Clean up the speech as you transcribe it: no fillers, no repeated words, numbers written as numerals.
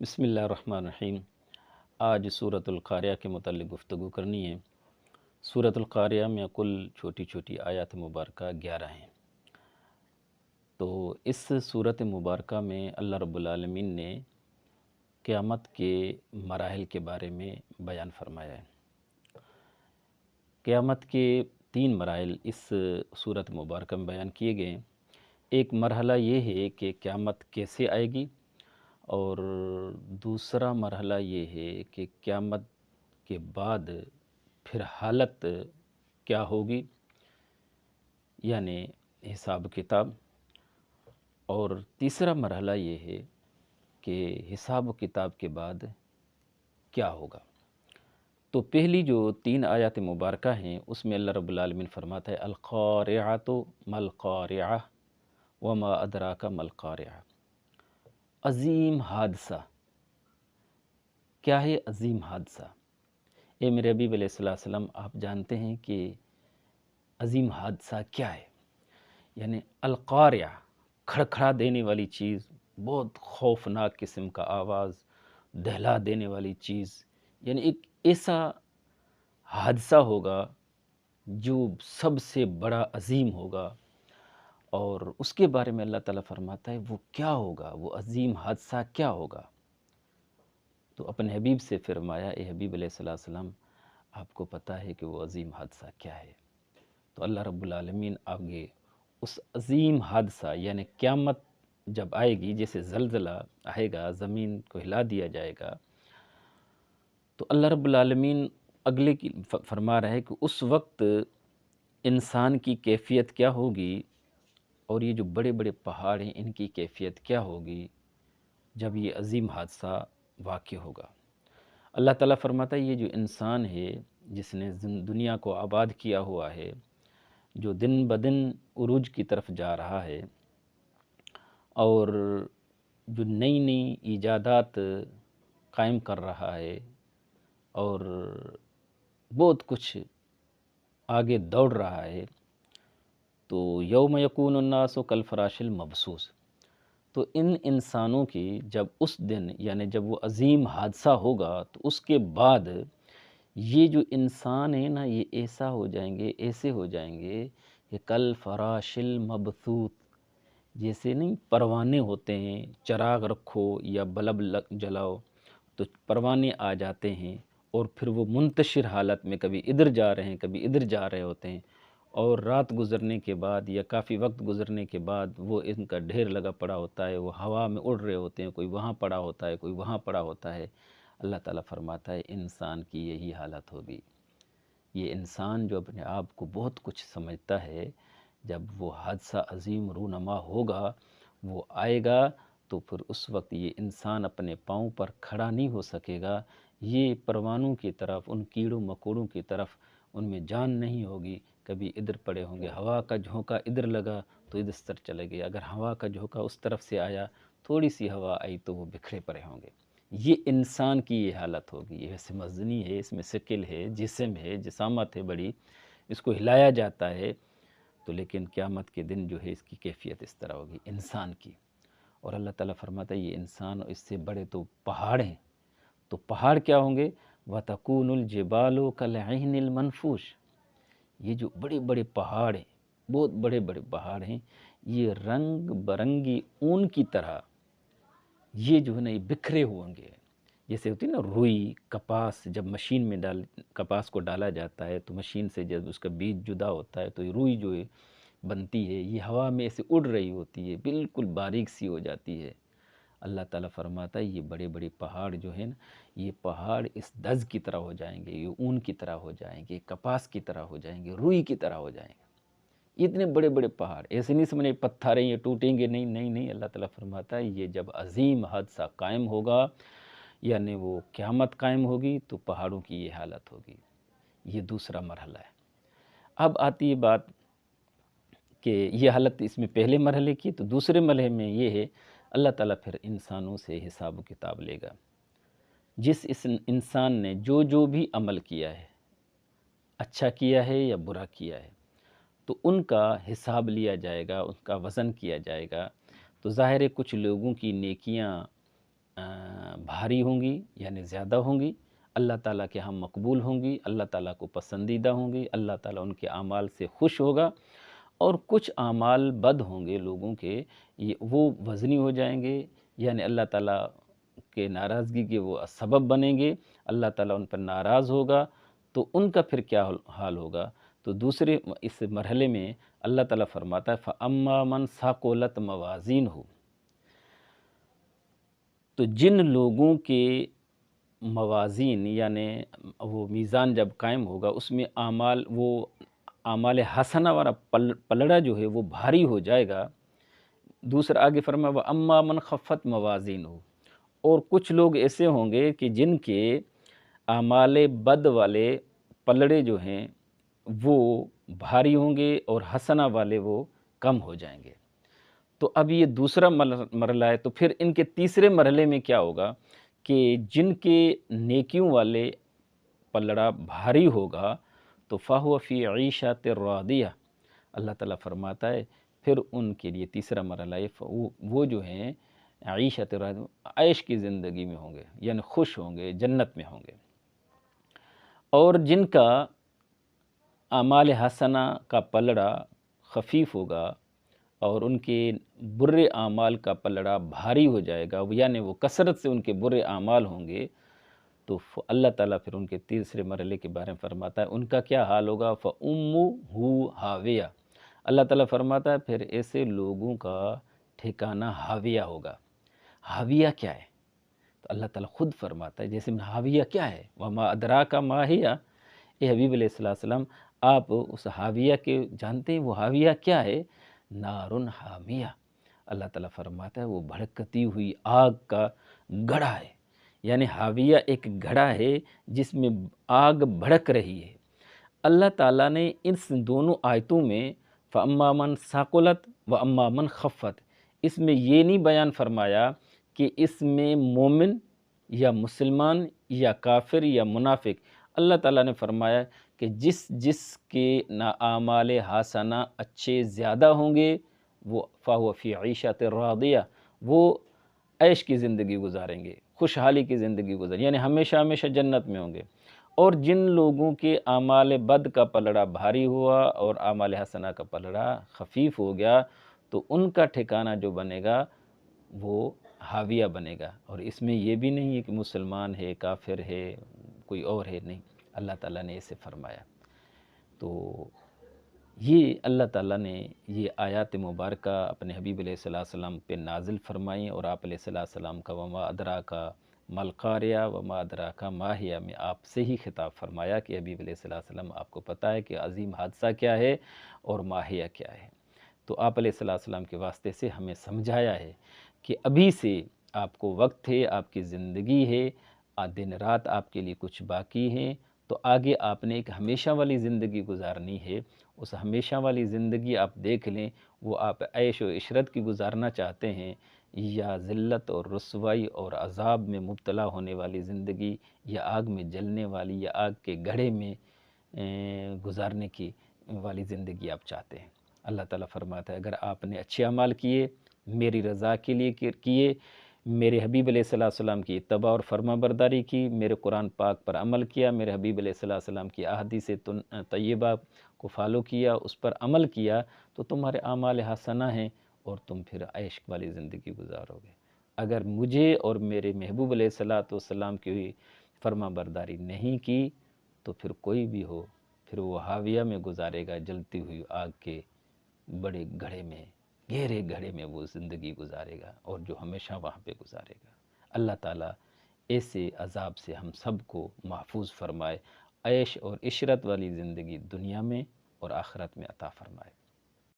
بسم اللہ الرحمن الرحیم۔ آج سورۃ القاریہ کے متعلق گفتگو کرنی ہے۔ سورۃ القاریہ میں کل چھوٹی چھوٹی آیات مبارکہ 11 ہیں۔ تو اس سورۃ مبارکہ میں اللہ رب العالمین نے قیامت کے مراحل کے بارے میں بیان فرمایا ہے۔ قیامت کے 3 مراحل اس سورۃ مبارکہ میں بیان کیے گئے ہیں۔ ایک مرحلہ یہ ہے کہ قیامت کیسے آئے گی، اور دوسرا مرحلہ یہ ہے کہ قیامت کے بعد پھر حالت کیا ہوگی، یعنی حساب کتاب۔ اور تیسرا مرحلہ یہ ہے کہ حساب و کتاب کے بعد کیا ہوگا۔ تو پہلی جو 3 آیات مبارکہ ہیں اس میں اللہ رب العالمین فرماتا ہے القارعۃ ما القارعہ وما ادراک ما القارعہ۔ عظیم حادثہ کیا ہے؟ عظیم حادثہ۔ اے میرے حبیب علیہ السلام، آپ جانتے ہیں کہ عظیم حادثہ کیا ہے؟ یعنی القارعہ، کھڑکھڑا دینے والی چیز، بہت خوفناک قسم کا آواز، دہلا دینے والی چیز، یعنی ایک ایسا حادثہ ہوگا جو سب سے بڑا عظیم ہوگا، اور اس کے بارے میں اللہ تعالیٰ فرماتا ہے وہ کیا ہوگا، وہ عظیم حادثہ کیا ہوگا۔ تو اپنے حبیب سے فرمایا اے حبیب علیہ السلام، آپ کو پتہ ہے کہ وہ عظیم حادثہ کیا ہے؟ تو اللہ رب العالمین آگے اس عظیم حادثہ یعنی قیامت جب آئے گی، جیسے زلزلہ آئے گا، زمین کو ہلا دیا جائے گا، تو اللہ رب العالمین اگلے کی فرما رہا ہے کہ اس وقت انسان کی کیفیت کیا ہوگی، اور یہ جو بڑے بڑے پہاڑ ہیں ان کی کیفیت کیا ہوگی جب یہ عظیم حادثہ واقع ہوگا۔ اللہ تعالیٰ فرماتا ہے یہ جو انسان ہے جس نے دنیا کو آباد کیا ہوا ہے، جو دن بدن عروج کی طرف جا رہا ہے، اور جو نئی نئی ایجادات قائم کر رہا ہے، اور بہت کچھ آگے دوڑ رہا ہے، تو یوم یکون الناس کالفراش المبثوث، تو ان انسانوں کی جب اس دن یعنی جب وہ عظیم حادثہ ہوگا تو اس کے بعد یہ جو انسان ہیں نا، یہ ایسا ہو جائیں گے، ایسے ہو جائیں گے کہ کالفراش المبثوث، جیسے نہیں پروانے ہوتے ہیں، چراغ رکھو یا بلب جلاؤ تو پروانے آ جاتے ہیں، اور پھر وہ منتشر حالت میں کبھی ادھر جا رہے ہیں کبھی ادھر جا رہے ہوتے ہیں، اور رات گزرنے کے بعد یا کافی وقت گزرنے کے بعد وہ ان کا ڈھیر لگا پڑا ہوتا ہے، وہ ہوا میں اڑ رہے ہوتے ہیں، کوئی وہاں پڑا ہوتا ہے کوئی وہاں پڑا ہوتا ہے۔ اللہ تعالیٰ فرماتا ہے انسان کی یہی حالت ہوگی۔ یہ انسان جو اپنے آپ کو بہت کچھ سمجھتا ہے، جب وہ حادثہ عظیم رونما ہوگا، وہ آئے گا، تو پھر اس وقت یہ انسان اپنے پاؤں پر کھڑا نہیں ہو سکے گا۔ یہ پروانوں کی طرف، ان کیڑوں مکوڑوں کی طرف ان میں جان نہیں ہوگی، کبھی ادھر پڑے ہوں گے، ہوا کا جھونکا ادھر لگا تو ادھر سر چلے گئے، اگر ہوا کا جھونکا اس طرف سے آیا، تھوڑی سی ہوا آئی تو وہ بکھرے پڑے ہوں گے۔ یہ انسان کی یہ حالت ہوگی۔ یہ ایسے مزنی ہے، اس میں شکل ہے، جسم ہے، جسامت ہے بڑی، اس کو ہلایا جاتا ہے، تو لیکن قیامت کے دن جو ہے اس کی کیفیت اس طرح ہوگی انسان کی۔ اور اللہ تعالیٰ فرماتا ہے یہ انسان، اس سے بڑے تو پہاڑ ہیں، تو پہاڑ کیا ہوں گے؟ وَتَكُونُ الْجِبَالُ كَالْعِهْنِ الْمَنْفُوشِ، یہ جو بڑے بڑے پہاڑ ہیں، بہت بڑے بڑے پہاڑ ہیں، یہ رنگ برنگی اون کی طرح یہ جو ہے نا یہ بکھرے ہوں گے۔ جیسے ہوتی ہے نا روئی، کپاس، جب مشین میں کپاس کو ڈالا جاتا ہے تو مشین سے جب اس کا بیج جدا ہوتا ہے تو یہ روئی جو ہے بنتی ہے، یہ ہوا میں ایسے اڑ رہی ہوتی ہے، بالکل باریک سی ہو جاتی ہے۔ اللہ تعالیٰ فرماتا ہے یہ بڑے بڑے پہاڑ جو ہیں نا، یہ پہاڑ اس دز کی طرح ہو جائیں گے، یہ اون کی طرح ہو جائیں گے، کپاس کی طرح ہو جائیں گے، روئی کی طرح ہو جائیں گے۔ اتنے بڑے بڑے پہاڑ، ایسے نہیں سمجھے پتھر ہیں یہ ٹوٹیں گے، نہیں نہیں نہیں، اللہ تعالیٰ فرماتا ہے یہ جب عظیم حادثہ قائم ہوگا، یعنی وہ قیامت قائم ہوگی، تو پہاڑوں کی یہ حالت ہوگی۔ یہ دوسرا مرحلہ ہے۔ اب آتی ہے بات کہ یہ حالت اس میں پہلے مرحلے کی، تو دوسرے مرحلے میں یہ ہے اللہ تعالیٰ پھر انسانوں سے حساب و کتاب لے گا۔ جس انسان نے جو بھی عمل کیا ہے، اچھا کیا ہے یا برا کیا ہے، تو ان کا حساب لیا جائے گا، ان کا وزن کیا جائے گا۔ تو ظاہر ہے کچھ لوگوں کی نیکیاں بھاری ہوں گی یعنی زیادہ ہوں گی، اللہ تعالیٰ کے ہاں مقبول ہوں گی، اللہ تعالیٰ کو پسندیدہ ہوں گی، اللہ تعالیٰ ان کے اعمال سے خوش ہوگا، اور کچھ اعمال بد ہوں گے لوگوں کے، وہ وزنی ہو جائیں گے، یعنی اللہ تعالیٰ کے ناراضگی کے وہ سبب بنیں گے، اللہ تعالیٰ ان پر ناراض ہوگا، تو ان کا پھر کیا حال ہوگا؟ تو دوسرے اس مرحلے میں اللہ تعالیٰ فرماتا ہے فَأَمَّا مَنْ ثَقُلَتْ مَوَازِينُهُ، تو جن لوگوں کے موازین یعنی وہ میزان جب قائم ہوگا اس میں وہ اعمال حسنہ والا پلڑا جو ہے وہ بھاری ہو جائے گا۔ دوسرا آگے فرمایا وَأَمَّا مَنْ خَفَّتْ مَوَازِينُهُ، اور کچھ لوگ ایسے ہوں گے کہ جن کے اعمال بد والے پلڑے جو ہیں وہ بھاری ہوں گے اور حسنہ والے وہ کم ہو جائیں گے۔ تو اب یہ دوسرا مرحلہ ہے، تو پھر ان کے تیسرے مرحلے میں کیا ہوگا کہ جن کے نیکیوں والے پلڑا بھاری ہوگا تو فَهُوَ فِي عِيشَةٍ رَاضِيَةٍ، اللہ تعالیٰ فرماتا ہے پھر ان کے لیے تیسرا مرحلہ ہے وہ جو ہیں عیشت راضیہ، عیش کی زندگی میں ہوں گے، یعنی خوش ہوں گے، جنت میں ہوں گے۔ اور جن کا اعمال حسنہ کا پلڑا خفیف ہوگا اور ان کے برے اعمال کا پلڑا بھاری ہو جائے گا، یعنی وہ کثرت سے ان کے برے اعمال ہوں گے، تو اللہ تعالیٰ پھر ان کے تیسرے مرحلے کے بارے میں فرماتا ہے ان کا کیا حال ہوگا؟ فَأُمُّهُ ہاویہ، اللہ تعالیٰ فرماتا ہے پھر ایسے لوگوں کا ٹھکانہ ہاویہ ہوگا۔ ہاویہ کیا ہے؟ تو اللہ تعالیٰ خود فرماتا ہے، جیسے میں ہاویہ کیا ہے؟ وَمَا أَدْرَاكَ مَا هِيَ، اے حبیب علیہ السلام آپ اس ہاویہ کے جانتے ہیں وہ ہاویہ کیا ہے؟ نارٌ حامیہ، اللہ تعالیٰ فرماتا ہے وہ بھڑکتی ہوئی آگ کا گڑھا ہے، یعنی ہاویہ ایک گھڑا ہے جس میں آگ بھڑک رہی ہے۔ اللہ تعالیٰ نے اس دونوں آیتوں میں فَأَمَّا مَنْ ثَقُلَتْ وَأَمَّا مَنْ خَفَّتْ، اس میں یہ نہیں بیان فرمایا کہ اس میں مومن یا مسلمان یا کافر یا منافق، اللہ تعالیٰ نے فرمایا کہ جس کے اعمال حسنہ اچھے زیادہ ہوں گے وہ فَهُوَ فِي عِيشَةٍ رَاضِيَةٍ، وہ عیش کی زندگی گزاریں گے، خوشحالی کی زندگی گزاریں گے، یعنی ہمیشہ ہمیشہ جنت میں ہوں گے۔ اور جن لوگوں کے اعمال بد کا پلڑا بھاری ہوا اور اعمال حسنہ کا پلڑا خفیف ہو گیا تو ان کا ٹھکانہ جو بنے گا وہ ہاویہ بنے گا۔ اور اس میں یہ بھی نہیں ہے کہ مسلمان ہے، کافر ہے، کوئی اور ہے، نہیں، اللہ تعالیٰ نے اسے فرمایا۔ تو یہ اللہ تعالیٰ نے یہ آیات مبارکہ اپنے حبیب علیہ السلام پہ نازل فرمائیں، اور آپ علیہ السلام کا وما ادراکا مل قاریہ وما ادراکا ما ہیہ میں آپ سے ہی خطاب فرمایا کہ حبیب علیہ السلام آپ کو پتہ ہے کہ عظیم حادثہ کیا ہے اور ما ہیہ کیا ہے۔ تو آپ علیہ السلام کے واسطے سے ہمیں سمجھایا ہے کہ ابھی سے آپ کو وقت ہے، آپ کی زندگی ہے، دن رات آپ کے لیے کچھ باقی ہیں، تو آگے آپ نے ایک ہمیشہ والی زندگی گزارنی ہے۔ اس ہمیشہ والی زندگی آپ دیکھ لیں، وہ آپ عیش و عشرت کی گزارنا چاہتے ہیں یا ذلت اور رسوائی اور عذاب میں مبتلا ہونے والی زندگی، یا آگ میں جلنے والی یا آگ کے گڑھے میں گزارنے کی والی زندگی آپ چاہتے ہیں۔ اللہ تعالیٰ فرماتا ہے اگر آپ نے اچھے اعمال کیے، میری رضا کے لیے کیے، میرے حبیب علیہ السلام کی اتباع اور فرما برداری کی، میرے قرآن پاک پر عمل کیا، میرے حبیب علیہ السلام کی احادیث طیبہ کو فالو کیا، اس پر عمل کیا، تو تمہارے اعمال حسنہ ہیں اور تم پھر عیش والی زندگی گزارو گے۔ اگر مجھے اور میرے محبوب علیہ السلام کی فرما برداری نہیں کی تو پھر کوئی بھی ہو، پھر وہ ہاویہ میں گزارے گا، جلتی ہوئی آگ کے بڑے گڑھے میں، گہرے گڑھے میں وہ زندگی گزارے گا، اور جو ہمیشہ وہاں پہ گزارے گا۔ اللہ تعالیٰ ایسے عذاب سے ہم سب کو محفوظ فرمائے، عیش اور عشرت والی زندگی دنیا میں اور آخرت میں عطا فرمائے۔